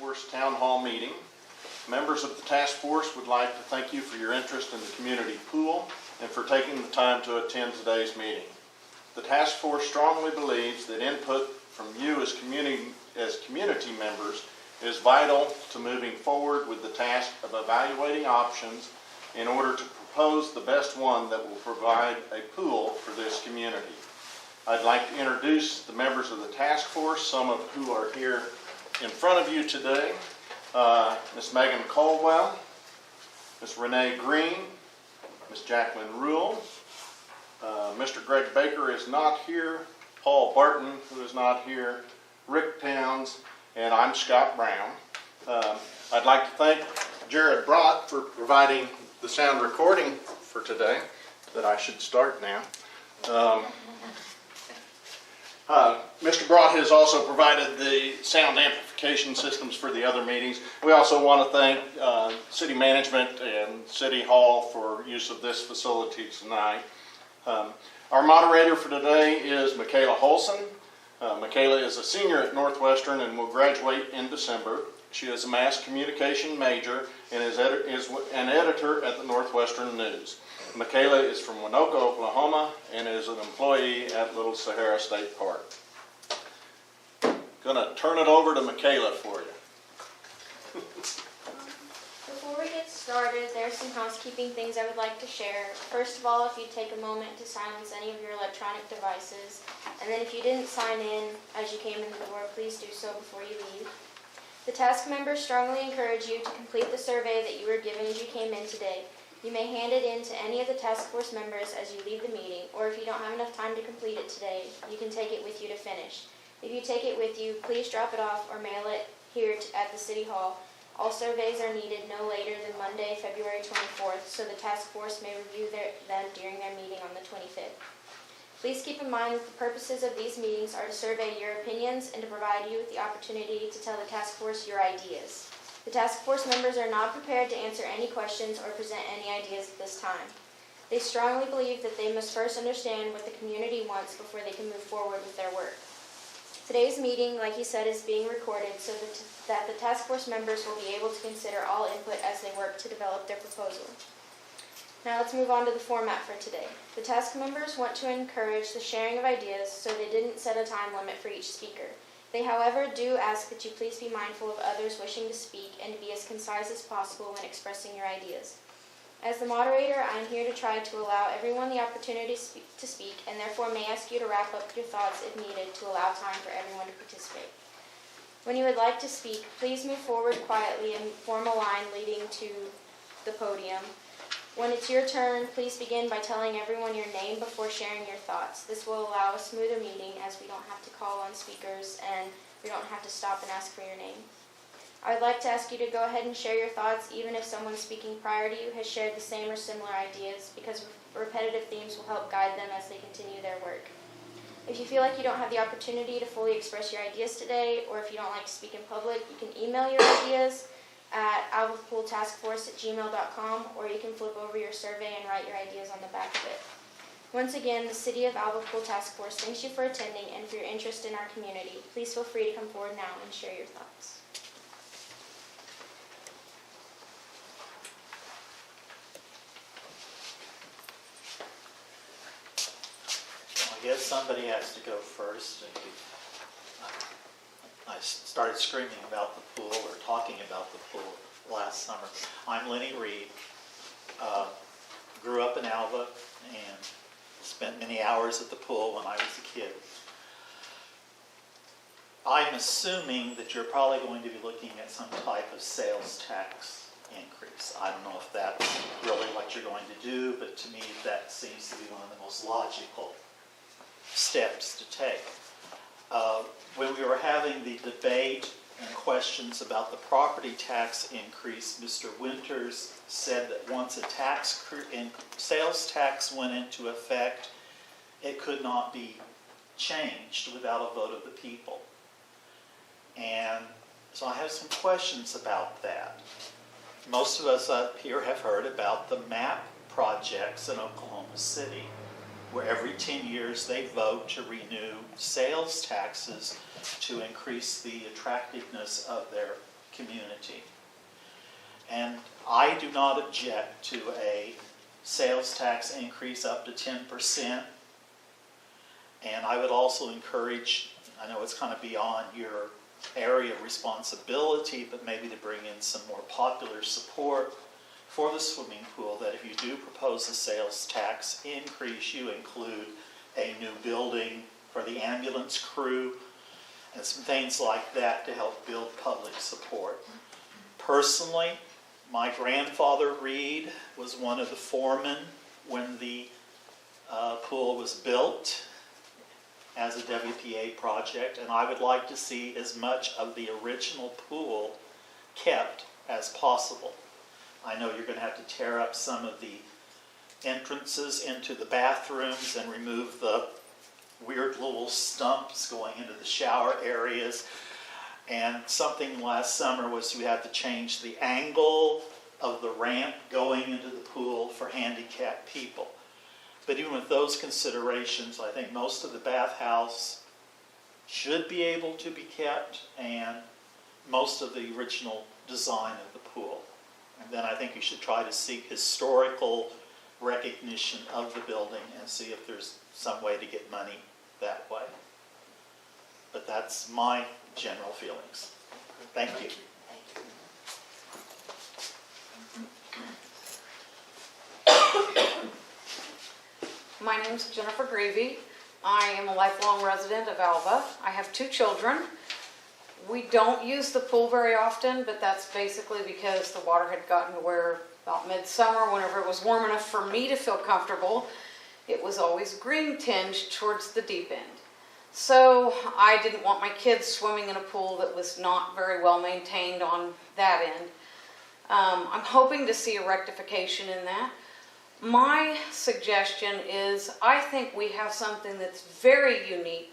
Force Town Hall meeting. Members of the task force would like to thank you for your interest in the community pool and for taking the time to attend today's meeting. The task force strongly believes that input from you as community members is vital to moving forward with the task of evaluating options in order to propose the best one that will provide a pool for this community. I'd like to introduce the members of the task force, some of who are here in front of you today. Ms. Megan Caldwell, Ms. Renee Green, Ms. Jacqueline Rule, Mr. Greg Baker is not here, Paul Barton, who is not here, Rick Towns, and I'm Scott Brown. I'd like to thank Jared Brott for providing the sound recording for today, that I should start now. Mr. Brott has also provided the sound amplification systems for the other meetings. We also want to thank City Management and City Hall for use of this facility tonight. Our moderator for today is Michaela Holson. Michaela is a senior at Northwestern and will graduate in December. She is a mass communication major and is an editor at the Northwestern News. Michaela is from Winoka, Oklahoma, and is an employee at Little Sahara State Park. Gonna turn it over to Michaela for you. Before we get started, there's some housekeeping things I would like to share. First of all, if you take a moment to silence any of your electronic devices, and then if you didn't sign in as you came in the door, please do so before you leave. The task members strongly encourage you to complete the survey that you were given as you came in today. You may hand it in to any of the task force members as you leave the meeting, or if you don't have enough time to complete it today, you can take it with you to finish. If you take it with you, please drop it off or mail it here at the City Hall. All surveys are needed no later than Monday, February 24th, so the task force may review them during their meeting on the 25th. Please keep in mind that the purposes of these meetings are to survey your opinions and to provide you with the opportunity to tell the task force your ideas. The task force members are not prepared to answer any questions or present any ideas at this time. They strongly believe that they must first understand what the community wants before they can move forward with their work. Today's meeting, like he said, is being recorded so that the task force members will be able to consider all input as they work to develop their proposal. Now let's move on to the format for today. The task members want to encourage the sharing of ideas, so they didn't set a time limit for each speaker. They, however, do ask that you please be mindful of others wishing to speak and to be as concise as possible when expressing your ideas. As the moderator, I am here to try to allow everyone the opportunity to speak, and therefore may ask you to wrap up your thoughts if needed to allow time for everyone to participate. When you would like to speak, please move forward quietly and form a line leading to the podium. When it's your turn, please begin by telling everyone your name before sharing your thoughts. This will allow a smoother meeting as we don't have to call on speakers and we don't have to stop and ask for your name. I would like to ask you to go ahead and share your thoughts even if someone speaking prior to you has shared the same or similar ideas, because repetitive themes will help guide them as they continue their work. If you feel like you don't have the opportunity to fully express your ideas today, or if you don't like to speak in public, you can email your ideas at alvapooltaskforce@gmail.com, or you can flip over your survey and write your ideas on the back of it. Once again, the City of Alva Pool Task Force thanks you for attending and for your interest in our community. Please feel free to come forward now and share your thoughts. I guess somebody has to go first. I started screaming about the pool or talking about the pool last summer. I'm Lenny Reed. Grew up in Alva and spent many hours at the pool when I was a kid. I'm assuming that you're probably going to be looking at some type of sales tax increase. I don't know if that's really what you're going to do, but to me that seems to be one of the most logical steps to take. When we were having the debate and questions about the property tax increase, Mr. Winters said that once a sales tax went into effect, it could not be changed without a vote of the people. And so I have some questions about that. Most of us up here have heard about the MAP projects in Oklahoma City, where every 10 years they vote to renew sales taxes to increase the attractiveness of their community. And I do not object to a sales tax increase up to 10%. And I would also encourage, I know it's kind of beyond your area of responsibility, but maybe to bring in some more popular support for the swimming pool, that if you do propose a sales tax increase, you include a new building for the ambulance crew and some things like that to help build public support. Personally, my grandfather Reed was one of the foremen when the pool was built as a WPA project, and I would like to see as much of the original pool kept as possible. I know you're going to have to tear up some of the entrances into the bathrooms and remove the weird little stumps going into the shower areas. And something last summer was you had to change the angle of the ramp going into the pool for handicapped people. But even with those considerations, I think most of the bathhouse should be able to be kept, and most of the original design of the pool. And then I think you should try to seek historical recognition of the building and see if there's some way to get money that way. But that's my general feelings. Thank you. My name's Jennifer Greavy. I am a lifelong resident of Alva. I have 2 children. We don't use the pool very often, but that's basically because the water had gotten to where about midsummer, whenever it was warm enough for me to feel comfortable, it was always green tinged towards the deep end. So I didn't want my kids swimming in a pool that was not very well maintained on that end. I'm hoping to see a rectification in that. My suggestion is, I think we have something that's very unique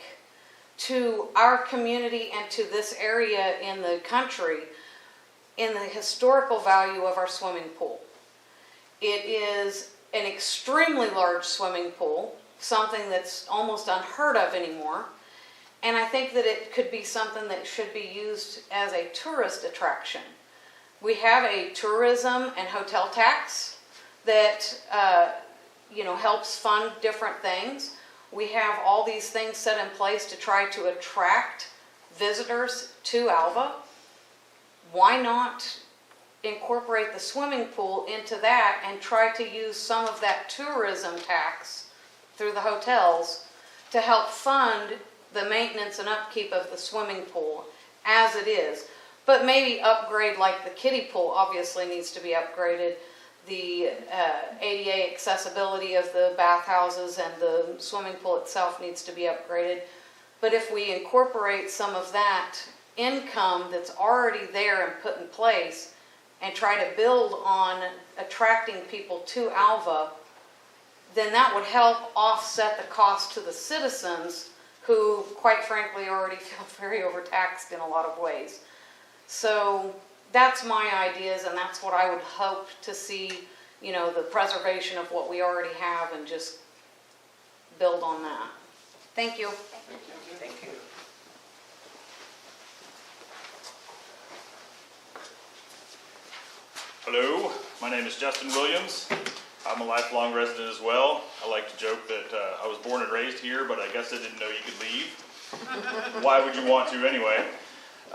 to our community and to this area in the country in the historical value of our swimming pool. It is an extremely large swimming pool, something that's almost unheard of anymore, and I think that it could be something that should be used as a tourist attraction. We have a tourism and hotel tax that helps fund different things. We have all these things set in place to try to attract visitors to Alva. Why not incorporate the swimming pool into that and try to use some of that tourism tax through the hotels to help fund the maintenance and upkeep of the swimming pool as it is? But maybe upgrade, like the kiddie pool obviously needs to be upgraded. The ADA accessibility of the bathhouses and the swimming pool itself needs to be upgraded. But if we incorporate some of that income that's already there and put in place and try to build on attracting people to Alva, then that would help offset the cost to the citizens who, quite frankly, already feel very overtaxed in a lot of ways. So that's my ideas, and that's what I would hope to see, the preservation of what we already have and just build on that. Thank you. Thank you. Hello, my name is Justin Williams. I'm a lifelong resident as well. I like to joke that I was born and raised here, but I guess I didn't know you could leave. Why would you want to anyway?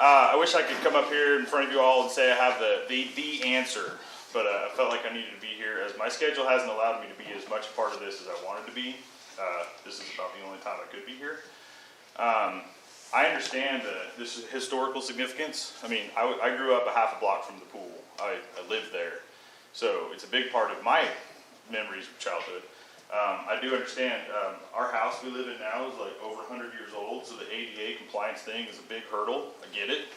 I wish I could come up here in front of you all and say I have the answer, but I felt like I needed to be here as my schedule hasn't allowed me to be as much part of this as I wanted to be. This is about the only time I could be here. I understand this historical significance. I mean, I grew up a half a block from the pool. I lived there. So it's a big part of my memories of childhood. I do understand our house we live in now is like over 100 years old, so the ADA compliance thing is a big hurdle. I get it.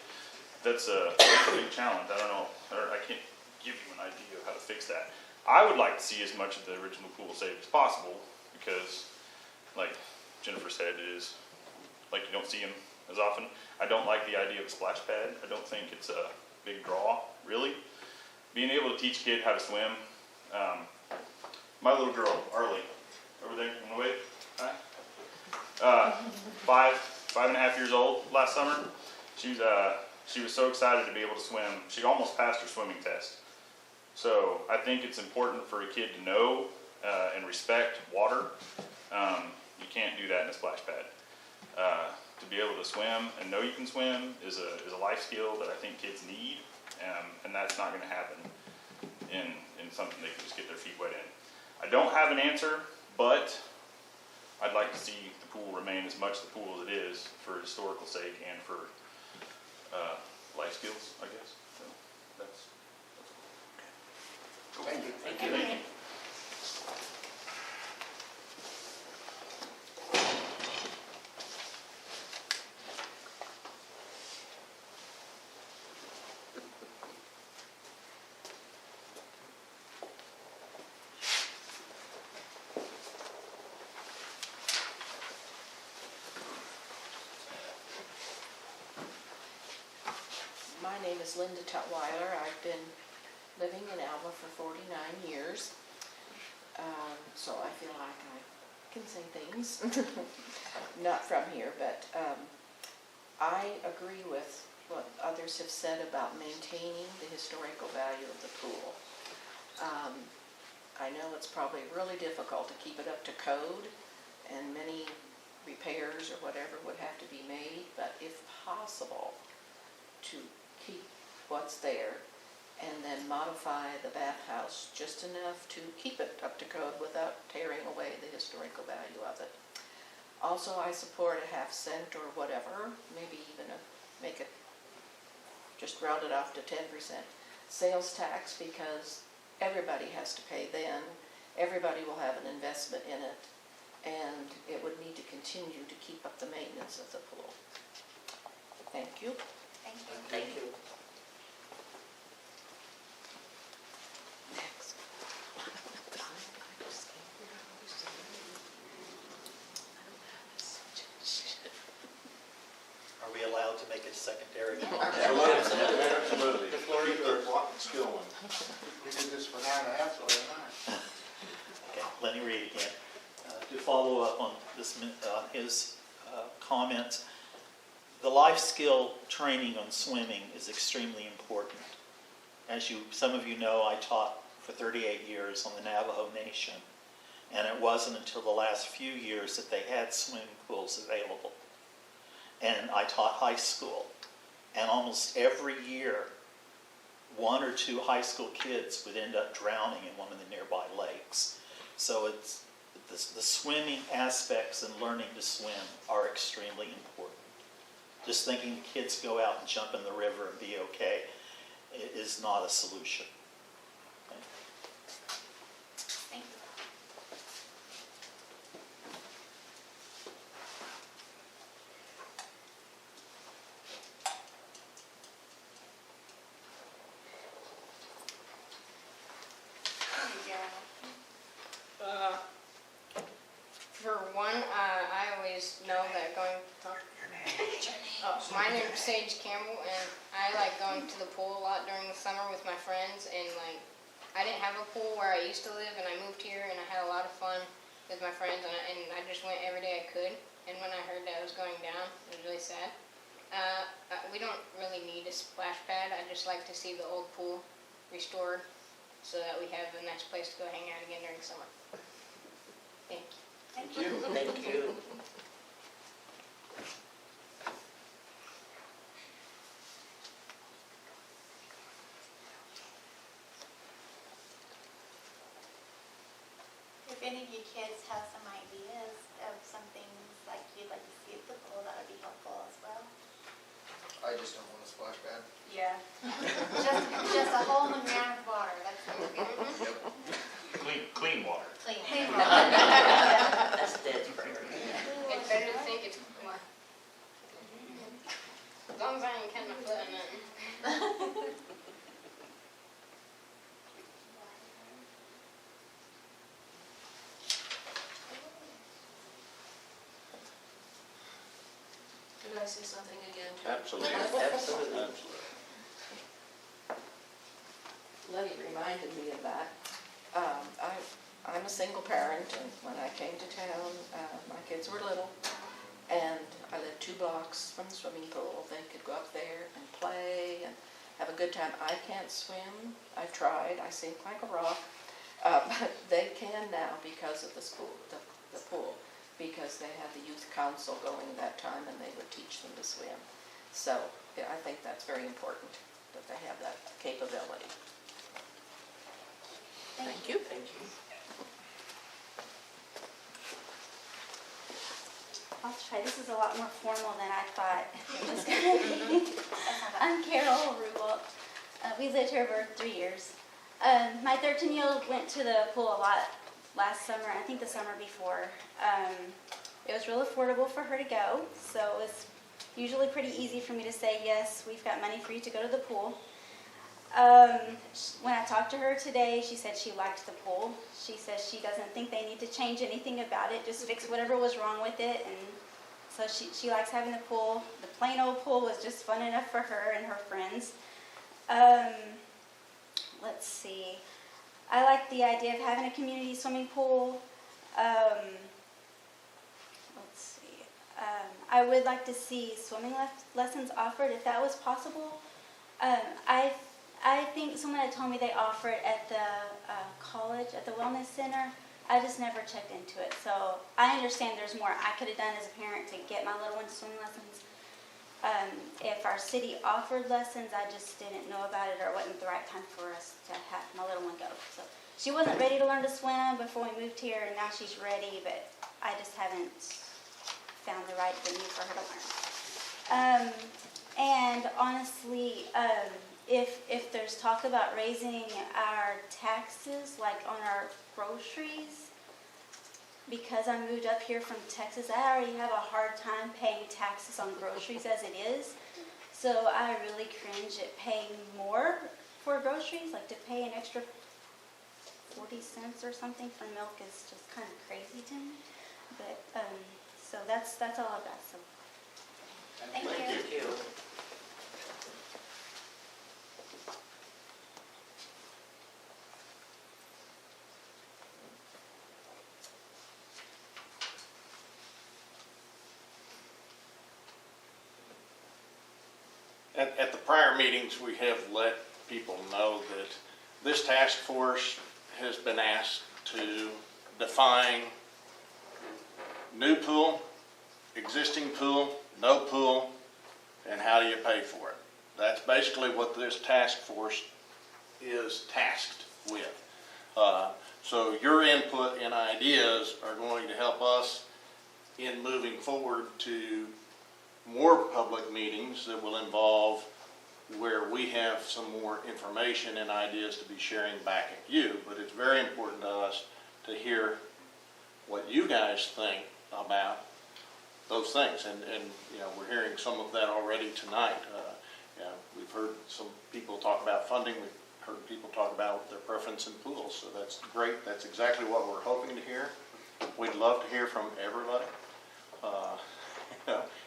That's a big challenge. I don't know, I can't give you an idea of how to fix that. I would like to see as much of the original pool saved as possible because, like Jennifer said, it is like you don't see them as often. I don't like the idea of a splash pad. I don't think it's a big draw, really. Being able to teach a kid how to swim. My little girl, Arlie, over there, you wanna wave? Hi. 5.5 years old last summer. She's she was so excited to be able to swim. She almost passed her swimming test. So I think it's important for a kid to know and respect water. You can't do that in a splash pad. To be able to swim and know you can swim is a life skill that I think kids need, and that's not going to happen in something they can just get their feet wet in. I don't have an answer, but I'd like to see the pool remain as much the pool as it is for historical sake and for life skills, I guess. So that's Thank you. Thank you. My name is Linda Tutwiler. I've been living in Alva for 49 years, so I feel like I can say things. Not from here, but I agree with what others have said about maintaining the historical value of the pool. I know it's probably really difficult to keep it up to code, and many repairs or whatever would have to be made, but if possible, to keep what's there and then modify the bathhouse just enough to keep it up to code without tearing away the historical value of it. Also, I support a half cent or whatever, maybe even make it, just round it off to 10% sales tax, because everybody has to pay then. Everybody will have an investment in it, and it would need to continue to keep up the maintenance of the pool. Thank you. Thank you. Next. Are we allowed to make it secondary? Absolutely. The floor is Keep yours. the clock going. We did this for an hour and a half, so it's fine. Okay, let me read again. To follow up on this, his comments, the life skill training on swimming is extremely important. As some of you know, I taught for 38 years on the Navajo Nation, and it wasn't until the last few years that they had swimming pools available. And I taught high school, and almost every year, 1 or 2 high school kids would end up drowning in one of the nearby lakes. So it's the swimming aspects and learning to swim are extremely important. Just thinking the kids go out and jump in the river and be okay is not a solution. Okay? Thank you. For one, I always know that going. My name's Sage Campbell, and I like going to the pool a lot during the summer with my friends. And like, I didn't have a pool where I used to live, and I moved here, and I had a lot of fun with my friends, and I just went every day I could. And when I heard that it was going down, it was really sad. We don't really need a splash pad. I just like to see the old pool restored, so that we have a nice place to go hang out again during summer. Thank you. Thank you. Thank you. If any of you kids have some ideas of some things like you'd like to see at the pool, that would be helpful as well. I just don't want a splash pad. Yeah. just a hole in the ground with water, that's what we're getting. Clean water. Clean. That's Dad's priority. It's better to think it's more. As long as I ain't catching my foot in nothing. Did I say something again? Absolutely. Absolutely. Letty reminded me of that. I'm a single parent, and when I came to town, my kids were little, and I lived 2 blocks from the swimming pool. They could go up there and play. play and have a good time. I can't swim. I've tried. I sink like a rock. But they can now because of the school, the pool, because they had the youth council going that time and they would teach them to swim. So yeah, I think that's very important that they have that capability. Thank you. Thank you. I'll try. This is a lot more formal than I thought it was going to be. I'm Carol Rubel. We lived here for 3 years. My 13-year-old went to the pool a lot last summer, I think the summer before. It was real affordable for her to go, so it was usually pretty easy for me to say, yes, we've got money for you to go to the pool. When I talked to her today, she said she liked the pool. She says she doesn't think they need to change anything about it, just fix whatever was wrong with it. And so she likes having the pool. The plain old pool was just fun enough for her and her friends. Let's see. I like the idea of having a community swimming pool. Let's see. I would like to see swimming lessons offered if that was possible. I think someone had told me they offer it at the college, at the wellness center. I just never checked into it. So I understand there's more I could have done as a parent to get my little one to swimming lessons. If our city offered lessons, I just didn't know about it, or it wasn't the right time for us to have my little one go. So she wasn't ready to learn to swim before we moved here, and now she's ready, but I just haven't found the right venue for her to learn. And honestly, if there's talk about raising our taxes, like on our groceries, because I moved up here from Texas, I already have a hard time paying taxes on groceries as it is. So I really cringe at paying more for groceries, like to pay an extra 40 cents or something for milk is just kind of crazy to me. But so that's all I've got. So thank you. Thank you. At the prior meetings, we have let people know that this task force has been asked to define new pool, existing pool, no pool, and how do you pay for it. That's basically what this task force is tasked with. So your input and ideas are going to help us in moving forward to more public meetings that will involve where we have some more information and ideas to be sharing back at you. But it's very important to us to hear what you guys think about those things. And you know, we're hearing some of that already tonight. We've heard some people talk about funding. We've heard people talk about their preference in pools. So that's great. That's exactly what we're hoping to hear. We'd love to hear from everybody.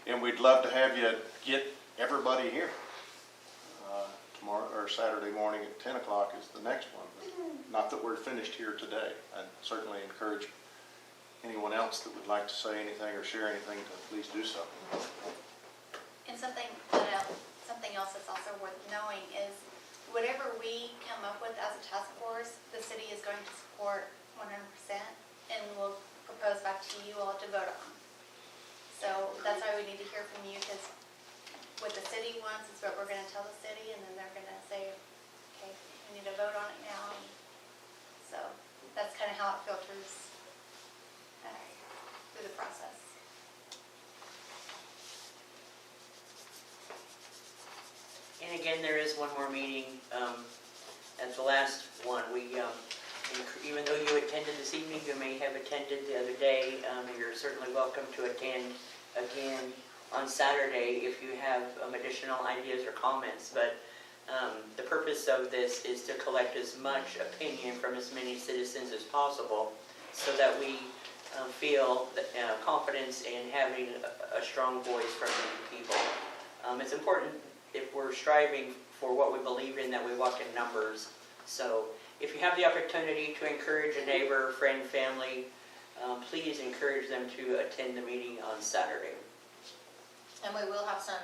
And we'd love to have you get everybody here. Tomorrow or Saturday morning at 10 o'clock is the next one. But not that we're finished here today. I'd certainly encourage anyone else that would like to say anything or share anything to please do so. And something else that's also worth knowing is whatever we come up with as a task force, the city is going to support 100% and will propose back to you all to vote on. So that's why we need to hear from you, because what the city wants is what we're going to tell the city, and then they're going to say, okay, we need to vote on it now. And so that's kind of how it filters through the process. And again, there is one more meeting. At the last one, even though you attended this evening, you may have attended the other day, you're certainly welcome to attend again on Saturday if you have additional ideas or comments. But the purpose of this is to collect as much opinion from as many citizens as possible so that we feel confidence in having a strong voice from many people. It's important if we're striving for what we believe in that we walk in numbers. So if you have the opportunity to encourage a neighbor, friend, family, please encourage them to attend the meeting on Saturday. And we will have some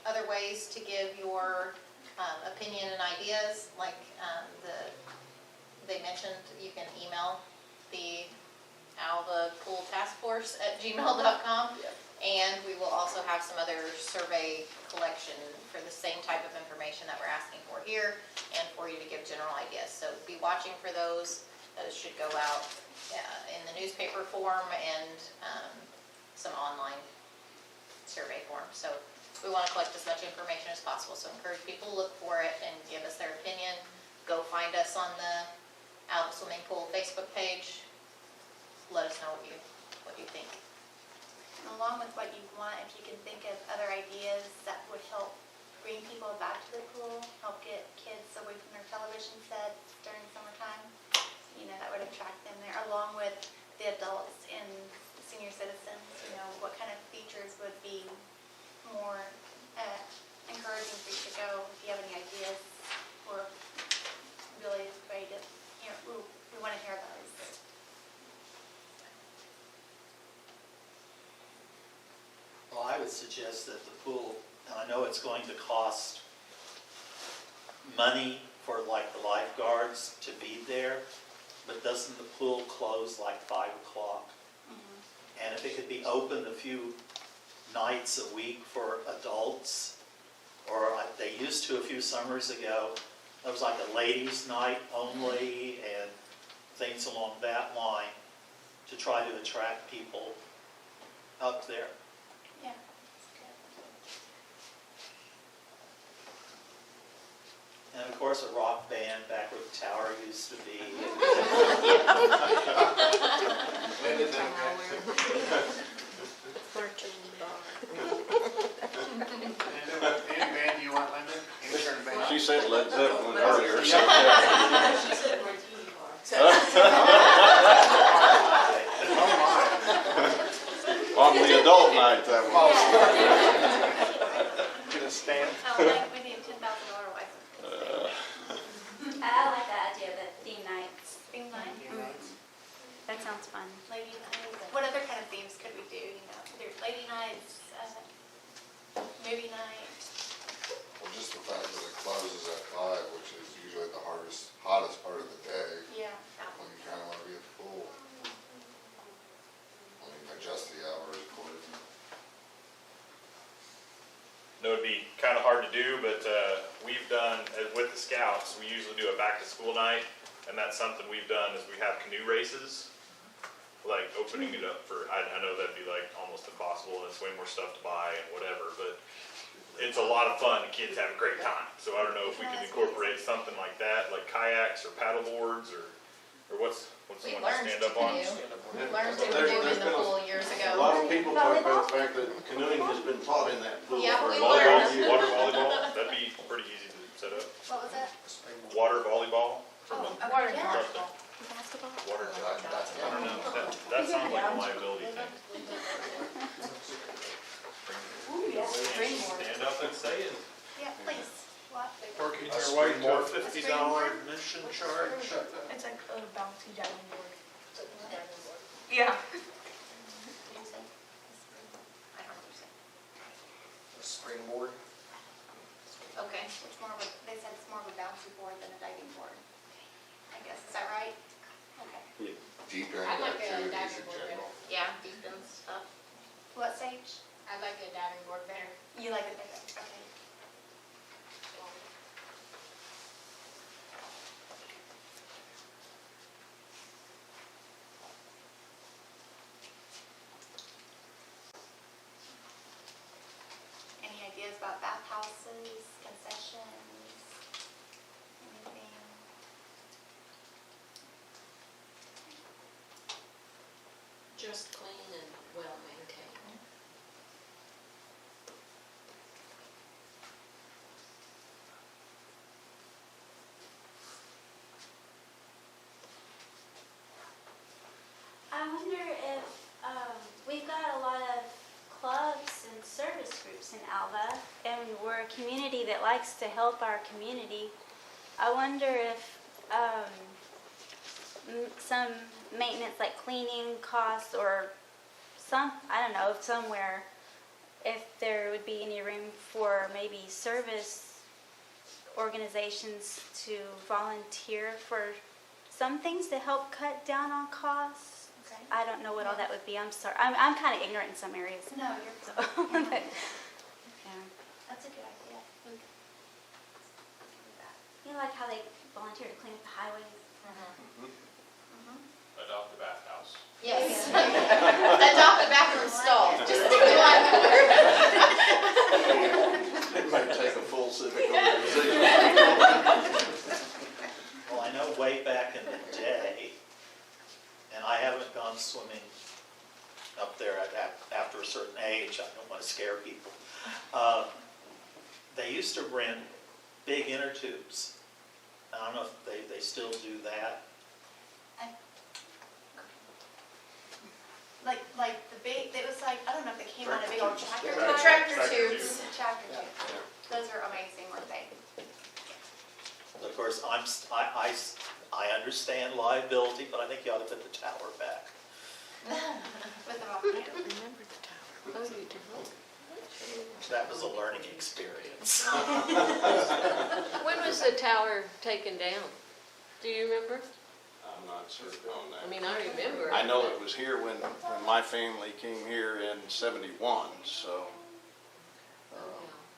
other ways to give your opinion and ideas, like they mentioned, you can email the Alva Pool Task Force at gmail.com. And we will also have some other survey collection for the same type of information that we're asking for here, and for you to give general ideas. So be watching for those. Those should go out in the newspaper form and some online survey form. So we want to collect as much information as possible. So encourage people to look for it and give us their opinion. Go find us on the Alva Swimming Pool Facebook page. Let us know what you think. Along with what you want, if you can think of other ideas that would help bring people back to the pool, help get kids away from their television sets during summertime, that would attract them there, along with the adults and the senior citizens, what kind of features would be more encouraging for you to go. If you have any ideas, or really ready to, we want to hear those. Well, I would suggest that the pool, and I know it's going to cost money for like the lifeguards to be there, but doesn't the pool close like 5 o'clock? Mm-hmm. And if it could be open a few nights a week for adults, or they used to a few summers ago, there was like a ladies' night only and things along that line to try to attract people up there. Yeah. And of course, a rock band back where the tower used to be. Any band you want, Linda? Any certain band? She said Led Zeppelin earlier. So. She said martini On the adult night, that was. Get a stand. We need $10,000 license. I like the idea of the theme nights. Theme night. That sounds fun. Lady nights. What other kind of themes could we do? There's lady nights, movie night. Well, just the fact that it closes at 5, which is usually the hottest part of the day, Yeah. when you kind of want to be at the pool. I mean, adjust the hours accordingly. It would be kind of hard to do, but we've done, with the scouts, we usually do a back-to-school night, and that's something we've done is we have canoe races, like opening it up for, I know that'd be like almost impossible, and it's way more stuff to buy and whatever, but it's a lot of fun, the kids have a great time. So I don't know if we can incorporate something like that, like kayaks or paddle boards, or what's the We one learned stand to up on? canoe. We learned to canoe in the pool years A ago. lot of people talk about the fact that canoeing has been taught in that pool. Yeah, for we a long learned. time. Water volleyball, that'd be pretty easy to set up. What was that? Water volleyball, Water something. Basketball? Water, I don't know, that sounds like a liability thing. Stand up and say it. Yeah, please. What? Working A their way springboard. to $50 admission charge. It's like a bouncy diving board. Yeah. I don't know what you said. A springboard. Okay. It's more of a, they said it's more of a bouncy board than a diving board. I guess, is that right? Okay. Deep end I'd like a activities in diving board general. Yeah, deep end stuff. What stage? I like a diving board better. You like it better? Okay. Any ideas about bathhouses, concessions, anything? Just clean and well maintained. I wonder if we've got a lot of clubs and service groups in Alva, and we're a community that likes to help our community. I wonder if some maintenance, like cleaning costs, or I don't know, somewhere, if there would be any room for maybe service organizations to volunteer for some things to help cut down on costs. Okay. I don't know what all that would be. I'm sorry. I'm kind of ignorant in some areas. No, you're So, fine. but, yeah. That's a good idea. You know, like how they volunteer to clean up the highways? Adopt the bathhouse. Yes. Adopt a bathroom stall, just stick the line. It might take a full civic organization. Well, I know way back in the day, and I haven't gone swimming up there after a certain age, I don't want to scare people. They used to rent big inner tubes. I don't know if they still do that. Like the big, it was like, I don't know if they came on a big old tractor. The tractor tubes. Tractor tubes. Those are amazing, weren't they? Of course, I understand liability, but I think you ought to put the tower back. With the volcano. Remember the tower. Oh, you do. That was a learning experience. When was the tower taken down? Do you remember? I'm not certain on that. I mean, I remember. I know it was here when my family came here in '71, so.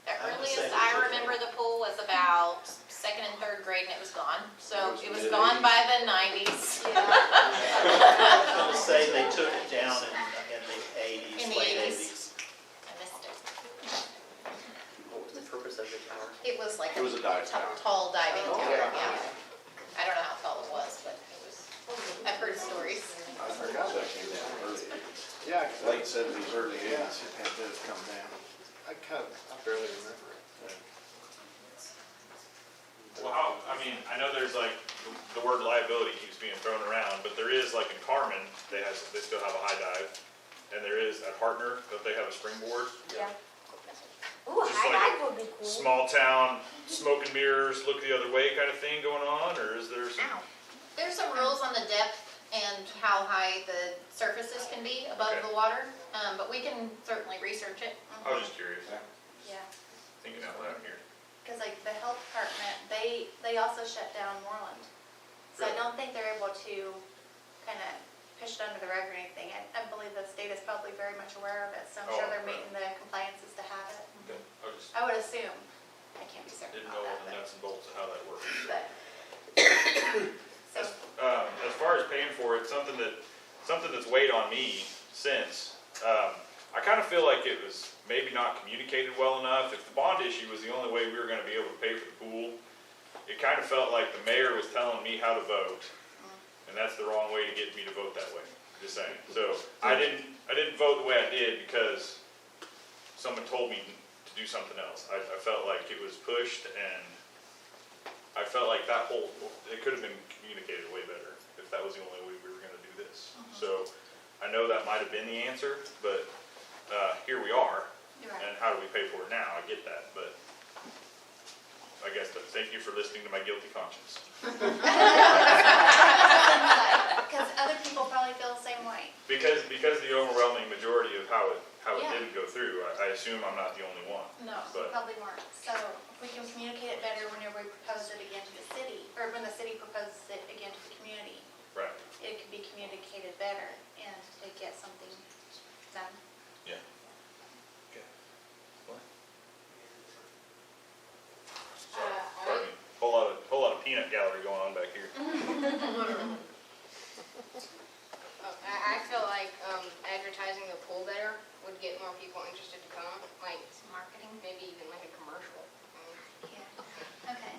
The I would say earliest we I took remember the pool was about second and third grade and it was gone. So It it was was gone mid-eighties. by the 90s. I was going to say they took it down in the 80s, In the late 80s. 80s. I missed it. What was the purpose of the tower? It was like It was a dive tower. tall diving Oh, tower, yeah. yeah. I don't know how tall it was, but it was, I've heard stories. I forgot that came down early. Yeah, late '70s, early '80s, it had to have come down. I barely remember it. Well, I know there's like, the word liability keeps being thrown around, but there is like in Carmen, they still have a high dive. And there is at Hartner, that they have a springboard. Yeah. Ooh, Just high like dive would be cool. Small town, smoke and mirrors, look the other way kind of thing going on, or is there some? There's some rules on the depth and how high the surfaces can be above Okay. the water, but we can certainly research it. I was just curious, Yeah. thinking out loud here. Because like the health department, they also shut down Moreland. So I Really? don't think they're able to kind of push it under the rug or anything. I believe the state is probably very much aware of it, so I'm sure they're right. meeting the compliances to have it. Okay, I just I would assume. I can't be certain didn't about know that, the nuts and bolts of how that works. but. So, As far as paying for it, something that's weighed on me since, I kind of feel like it was maybe not communicated well enough. If the bond issue was the only way we were gonna be able to pay for the pool, it kind of felt like the mayor was telling me how to vote. And that's the wrong way to get me to vote that way, just saying. So I didn't vote the way I did because someone told me to do something else. I felt like it was pushed and I felt like it could have been communicated way better if that was the only way we were gonna do this. So I know that might have been the answer, but here we are. you're right. And how do we pay for it now? I get that, but I guess, but thank you for listening to my guilty conscience. Because other people probably feel the same way. Because the overwhelming majority of how it Yeah. didn't go through, I assume I'm not the only one. No, But- probably weren't. So if we can communicate it better whenever we propose it again to the city, or when the city proposes it again to the community, Right, it could be communicated better and to get something done. yeah. Okay. Pardon me. Whole lot of peanut gallery going on back here. I feel like advertising the pool better would get more people interested to come, like Marketing. maybe even like a commercial. Yeah. Okay.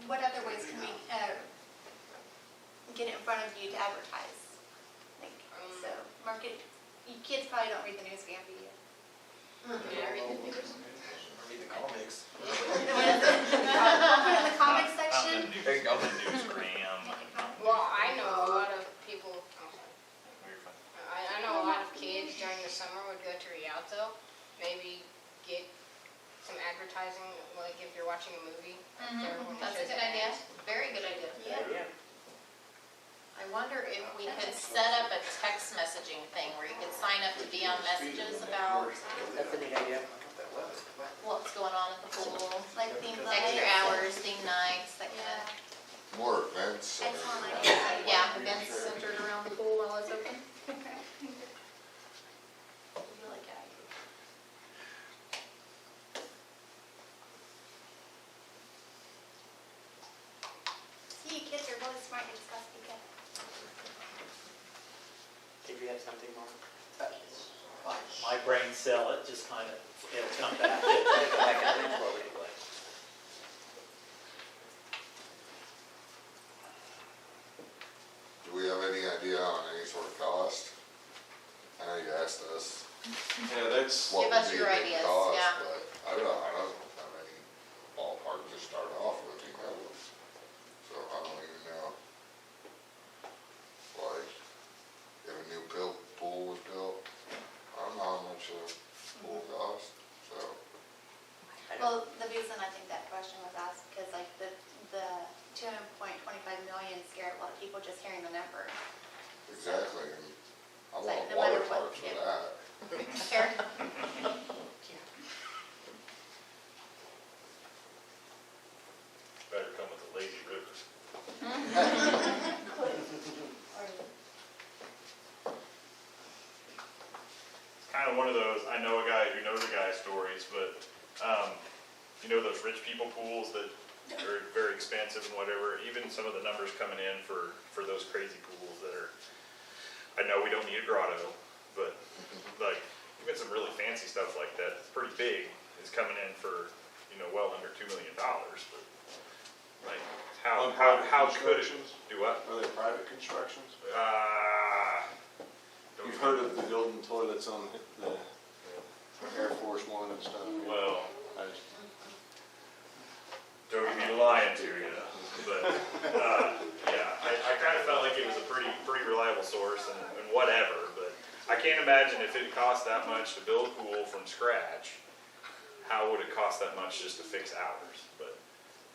What other ways can we get it in front of you to advertise? Like, so market. You kids probably don't read the news, Bambi. Yeah, read the news. Read the comics. What is it? I'll put it in the comics Out section. in the There you go. newsgram. Well, I know a lot of people, You're fine. I know a lot of kids during the summer would go to Rialto, maybe get some advertising, like if you're watching a movie. up there when it That's a shows good the idea. ads. Very good idea. Yeah. I wonder if we could set up a text messaging thing where you could sign up to be on messages about That's a neat idea. what's going on at the pool. Like theme Extra nights. hours, theme nights, that kind Yeah. of. More events. Excellent and- idea. Yeah, events centered around the pool while it's open. Really good idea. See, you kids are really smart, you just gotta speak up. Did you have something more? My brain cell, it just kind of, it'll come back. It'll go back out and forward anyway. Do we have any idea on any sort of cost? I know you asked us Yeah, that's, what Give would us be your a good ideas, cost, yeah. but I don't have any ballpark to start off with, you know? So I don't even know. Like, if a new pool was built, I don't know how much a pool costs, so. Well, the reason I think that question was asked, because like the 2.25 million scared a lot of people just hearing the number. Exactly, and I Like, want a no matter water what park we for do. that. Fair. Better come with a lazy river. Kind of one of those, I know a guy who knows a guy stories, but, you know those rich people pools that are very expensive and whatever, even some of the numbers coming in for those crazy pools that are, I know we don't need a grotto, but like, even some really fancy stuff like that, it's pretty big, is coming in for, you know, well under $2 million, but like, On how private could it, constructions? do what? are they private constructions? Don't You've heard of the golden toilets on the Air Force One and stuff? Well, I just- don't give me to lying to you, but, yeah, I kind of felt like it was a pretty reliable source and whatever, but I can't imagine if it cost that much to build a pool from scratch, how would it cost that much just to fix ours? But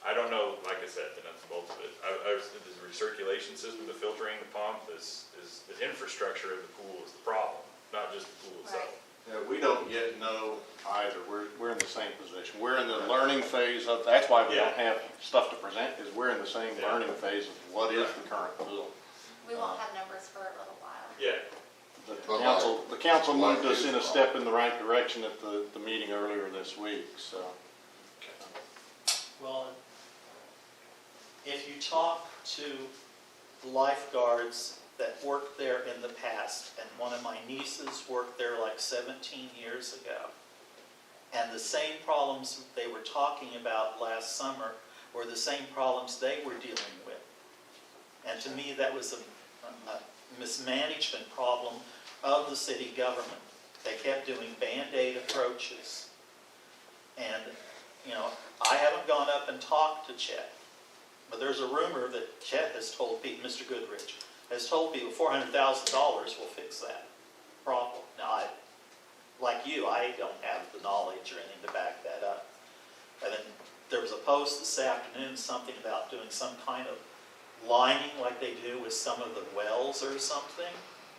I don't know, like I said, the nuts and bolts of it. The recirculation system, the filtering, the pump, is the infrastructure of the pool is the problem, not just the pool itself. Yeah, we don't yet know either. We're in the same position. We're in the learning phase of, that's why we don't have stuff to present, is we're in the same Yeah. learning phase of what is the current pool. We won't have numbers for a little while. Yeah, The council moved us in a step in the right direction at the meeting earlier this week, so. Well, if you talk to lifeguards that worked there in the past, and one of my nieces worked there like 17 years ago, and the same problems they were talking about last summer were the same problems they were dealing with. And to me, that was a mismanagement problem of the city government. They kept doing Band-Aid approaches. And, you know, I haven't gone up and talked to Chet, but there's a rumor that Chet has told people, Mr. Goodrich, has told people $400,000 will fix that problem. Now, like you, I don't have the knowledge or anything to back that up. And then there was a post this afternoon, something about doing some kind of lining like they do with some of the wells or something,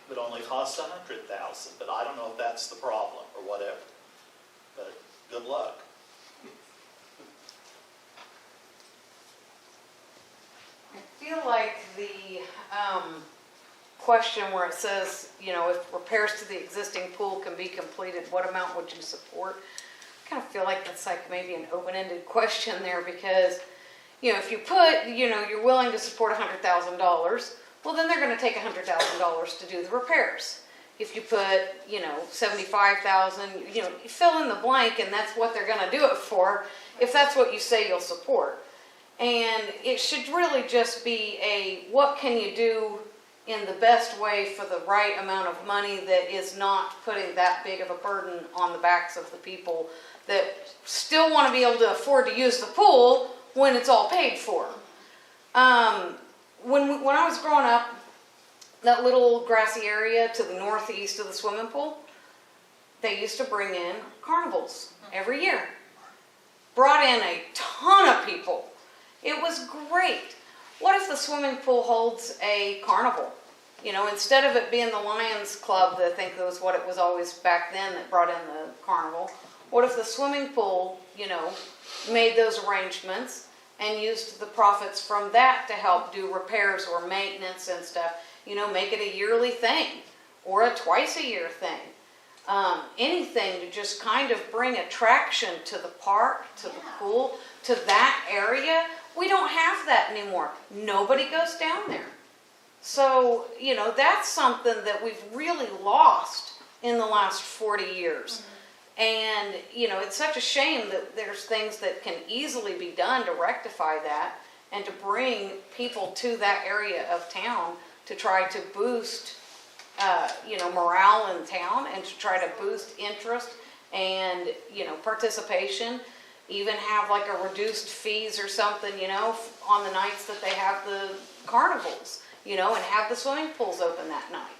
but only cost $100,000. But I don't know if that's the problem or whatever. But good luck. I feel like the question where it says, you know, if repairs to the existing pool can be completed, what amount would you support? I kind of feel like that's like maybe an open-ended question there because, you know, if you put, you know, you're willing to support $100,000, well, then they're going to take $100,000 to do the repairs. If you put, you know, $75,000, you know, you fill in the blank and that's what they're going to do it for if that's what you say you'll support. And it should really just be a, what can you do in the best way for the right amount of money that is not putting that big of a burden on the backs of the people that still want to be able to afford to use the pool when it's all paid for. When I was growing up, that little grassy area to the northeast of the swimming pool, they used to bring in carnivals every year. Brought in a ton of people. It was great. What if the swimming pool holds a carnival? You know, instead of it being the Lions Club, I think that was what it was always back then that brought in the carnival. What if the swimming pool, made those arrangements and used the profits from that to help do repairs or maintenance and stuff? Make it a yearly thing or a twice a year thing. Anything to just kind of bring attraction to the park, to the pool, to that area. We don't have that anymore. Nobody goes down there. So, that's something that we've really lost in the last 40 years. And, it's such a shame that there's things that can easily be done to rectify that and to bring people to that area of town to try to boost, morale in town and to try to boost interest and, participation. Even have like a reduced fees or something, on the nights that they have the carnivals, and have the swimming pools open that night.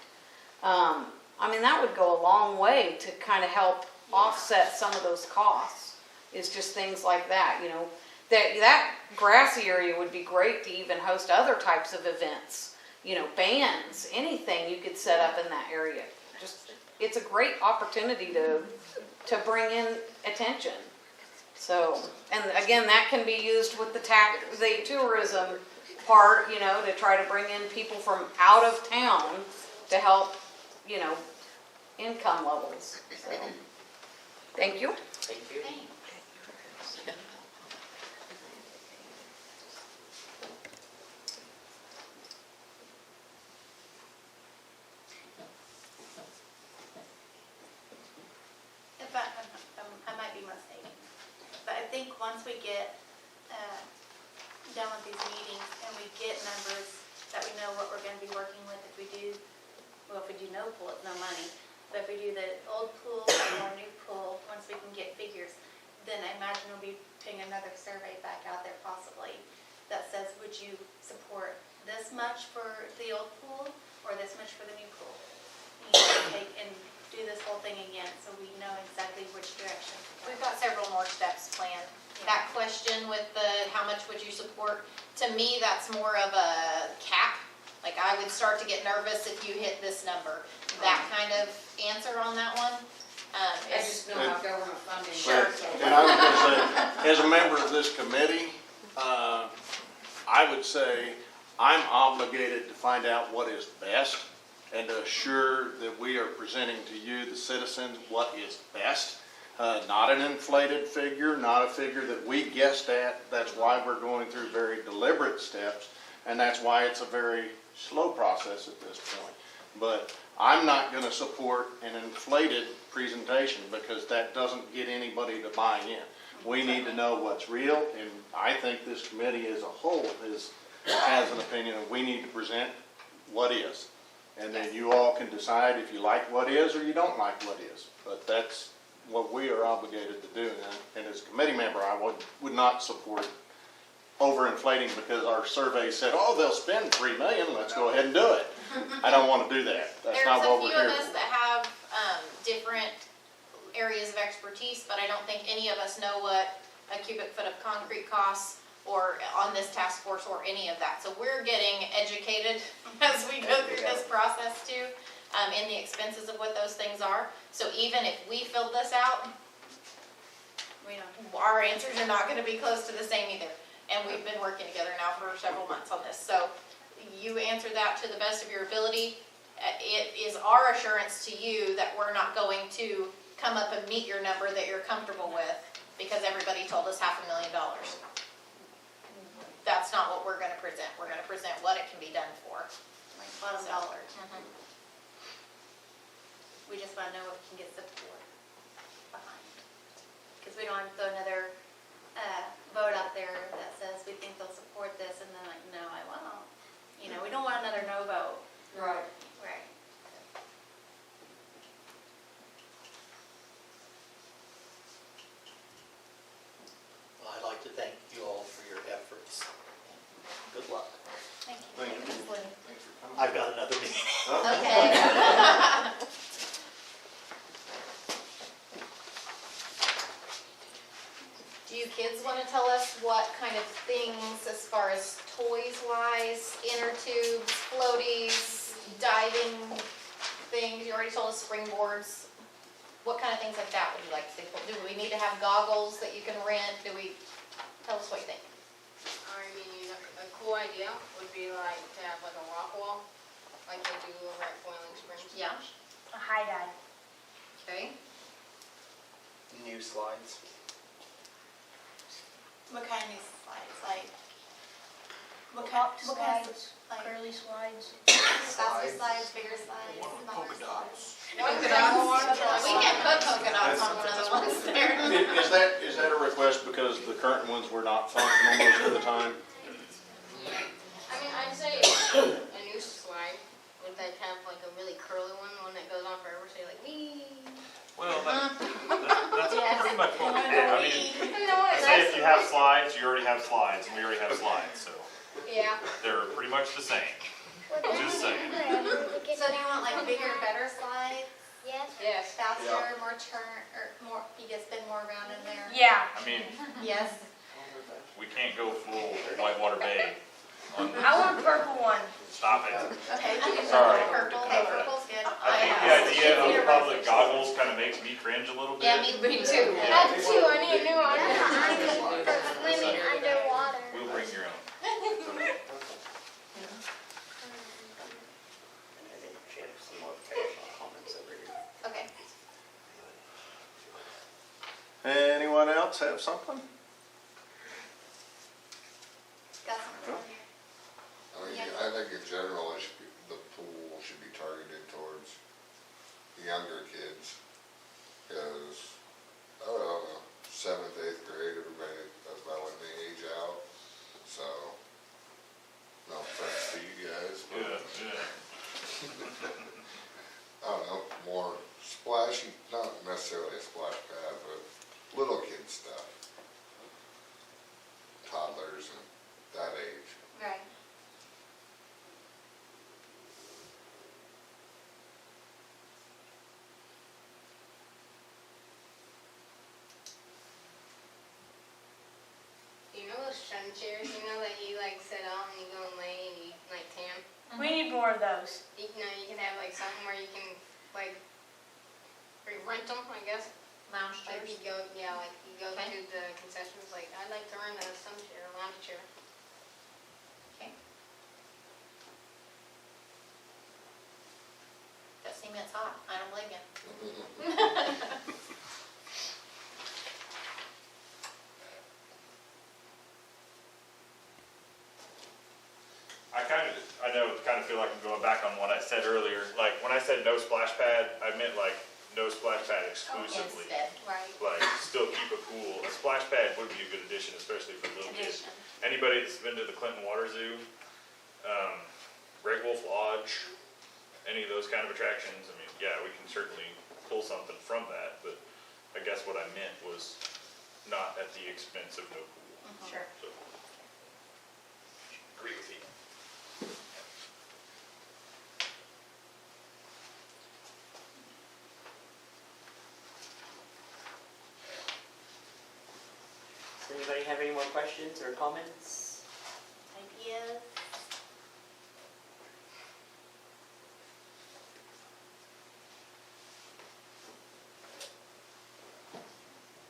That would go a long way to kind of help offset some of those costs. Is just things like that, that grassy area would be great to even host other types of events, bands, anything you could set up in that area. Just, it's a great opportunity to bring in attention. So, and again, that can be used with the tourism part, to try to bring in people from out of town to help, income levels. So, thank you. Thank you. I might be mistaken, but I think once we get done with these meetings and we get numbers that we know what we're going to be working with, if we do no pool, it's no money, but if we do the old pool and our new pool, once we can get figures, then I imagine we'll be putting another survey back out there possibly that says, would you support this much for the old pool or this much for the new pool? Take and do this whole thing again so we know exactly which direction. We've got several more steps planned. That question with the how much would you support, to me, that's more of a cap. Like, I would start to get nervous if you hit this number. That kind of answer on that one. I just know how government funding Sure. works. And I was going to say, as a member of this committee, I would say I'm obligated to find out what is best and to assure that we are presenting to you, the citizens, what is best. Not an inflated figure, not a figure that we guessed at. That's why we're going through very deliberate steps, and that's why it's a very slow process at this point. But I'm not going to support an inflated presentation because that doesn't get anybody to buy in. We need to know what's real, and I think this committee as a whole has an opinion, and we need to present what is. And then you all can decide if you like what is or you don't like what is. But that's what we are obligated to do. And as a committee member, I would not support overinflating because our survey said, oh, they'll spend $3 million, let's go ahead and do it. I don't want to do that. That's not what we're here There's a few of us for. that have different areas of expertise, but I don't think any of us know what a cubic foot of concrete costs or on this task force or any of that. So we're getting educated as we go through this process too, in the expenses of what those things are. So even if we filled this out, our answers are not going to be close to the same either. And we've been working together now for several months on this. So you answer that to the best of your ability. It is our assurance to you that we're not going to come up and meet your number that you're comfortable with because everybody told us $500,000. That's not what we're going to present. We're going to present what it can be done for. Like bottom dollar. We just want to know what we can get support behind. Because we don't want to throw another vote out there that says we think they'll support this and then like, no, I won't. We don't want another no vote. Right. Right. Well, I'd like to thank you all for your efforts. Good luck. Thank you. Thank you. Ms. Lynn. Thanks for coming. I've got another meeting. Okay. Do you kids want to tell us what kind of things as far as toys wise, inner tubes, floaties, diving things? You already told us springboards. what kind of things like that would you like to see? Do we need to have goggles that you can rent? Tell us what you think. I mean, a cool idea would be like to have like a rock wall, like they do over at Boiling Springs. Yeah, A high dive. okay. New slides. What kind of new slides, like, what Pop kind of, slides, like, curly slides. faster slides, bigger slides, smaller Polka slides? dots. Polka dots. We can't put polka dots on one of the ones there. Is that a request because the current ones were not functional most of the time? I mean, I'd say a new slide would like have like a really curly one that goes on forever, so you're like, wee. Well, that's pretty much what we do. I mean, No, I say if you have slides, you already have slides, and we already have slides, so Yeah. they're pretty much the same. Just saying. So do you want like bigger, better slides? Yes. Yes. Faster, more turn, or more, you can spin more around in there? Yeah. I mean, Yes. we can't go full Whitewater Bay. I want a purple one. Stop it. Okay. Sorry. Purple, okay, purple's good. I think the idea of public goggles kind of makes me cringe a little bit. Yeah, me too. That too, I need a new one. Swimming underwater. We'll bring your own. Okay. Anyone else have something? Got something on here. I think in general, the pool should be targeted towards younger kids. Because, I don't know, 7th, 8th grade, everybody, that's about when they age out. So, no offense to you guys, but I don't know, more splashy, not necessarily a splash pad, but little kid stuff. Toddlers and that age. Right. You know those sun chairs, that you like sit on and you go and lay and you like tan? We need more of those. You can have like something where you can like, rent them, I guess. Lounge Like chairs. you go, like you go Okay. to the concessions, like, I'd like to rent a sun chair, a lounge chair. Okay. That cement's hot, I don't blame you. I feel like I'm going back on what I said earlier. Like, when I said no splash pad, I meant like no splash pad exclusively. Instead. Right. Like, still keep it cool. A splash pad would be a good addition, especially for little kids. Anybody that's been to the Clinton Water Zoo, Red Wolf Lodge, any of those kind of attractions, I mean, yeah, we can certainly pull something from that, but I guess what I meant was not at the expense of no pool. Sure. So, agree with you. Does anybody have any more questions or comments? Ideas?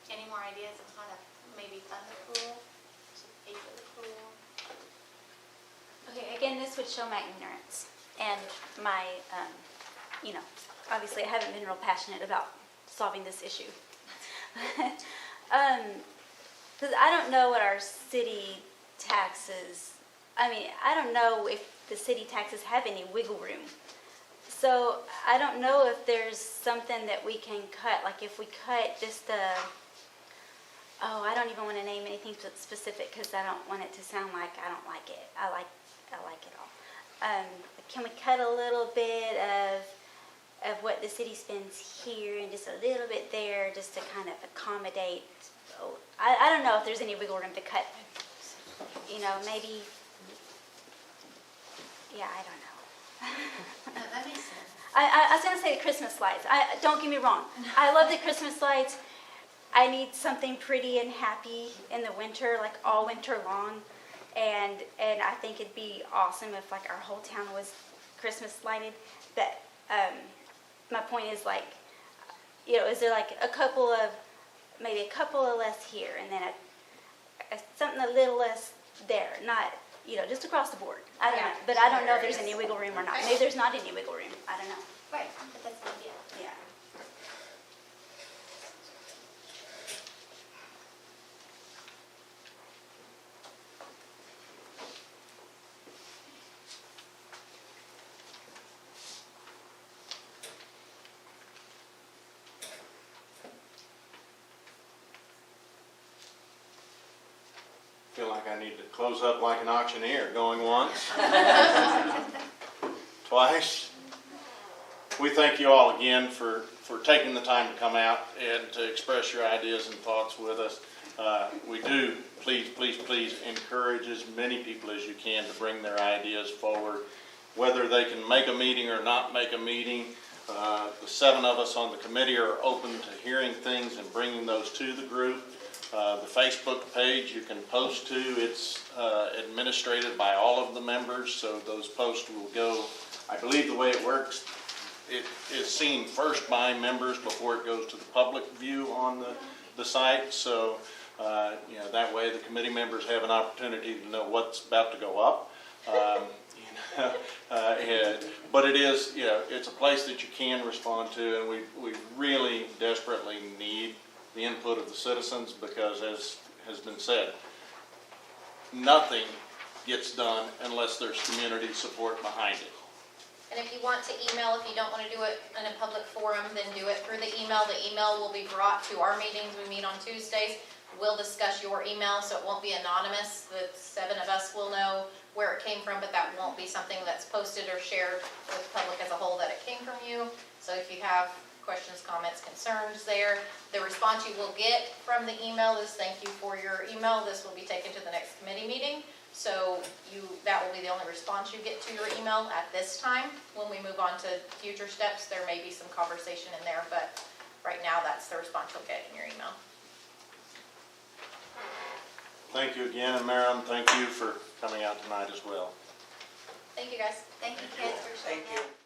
Any more ideas of how to maybe fund the pool? Pay for the pool? Okay, again, this would show my ignorance and my, obviously I haven't been real passionate about solving this issue. Because I don't know what our city taxes, I don't know if the city taxes have any wiggle room. So I don't know if there's something that we can cut, like if we cut just I don't even want to name anything specific because I don't want it to sound like I don't like it. I like it all. Can we cut a little bit of what the city spends here and just a little bit there just to kind of accommodate? I don't know if there's any wiggle room to cut. Maybe, yeah, I don't know. That makes sense. I was going to say the Christmas lights. Don't get me wrong. I love the Christmas lights. I need something pretty and happy in the winter, like all winter long. And I think it'd be awesome if like our whole town was Christmas lighted. But my point is like, is there like maybe a couple of less here, and then something a little less there, not, just across the board. I don't Yeah. know, but I don't know if there's any wiggle room or not. Maybe there's not any wiggle room, I don't know, Right, but that's an idea. yeah. Feel like I need to close up like an auctioneer, going once, twice. We thank you all again for taking the time to come out and to express your ideas and thoughts with us. We do, please, please, please encourage as many people as you can to bring their ideas forward, whether they can make a meeting or not make a meeting. The 7 of us on the committee are open to hearing things and bringing those to the group. The Facebook page you can post to, it's administrated by all of the members, so those posts will go, I believe the way it works, it is seen first by members before it goes to the public view on the site, so that way the committee members have an opportunity to know what's about to go up. But it is, it's a place that you can respond to, and we really desperately need the input of the citizens, because as has been said, nothing gets done unless there's community support behind it. And if you want to email, if you don't want to do it in a public forum, then do it through the email. The email will be brought to our meetings. We meet on Tuesdays. We'll discuss your email, so it won't be anonymous. The 7 of us will know where it came from, but that won't be something that's posted or shared with the public as a whole that it came from you. So if you have questions, comments, concerns there, the response you will get from the email is thank you for your email. This will be taken to the next committee meeting. So that will be the only response you get to your email at this time. When we move on to future steps, there may be some conversation in there, but right now that's the response you'll get in your email. Thank you again, and Miriam, thank you for coming out tonight as well. Thank you, guys. Thank you, kids, for showing Thank you. up.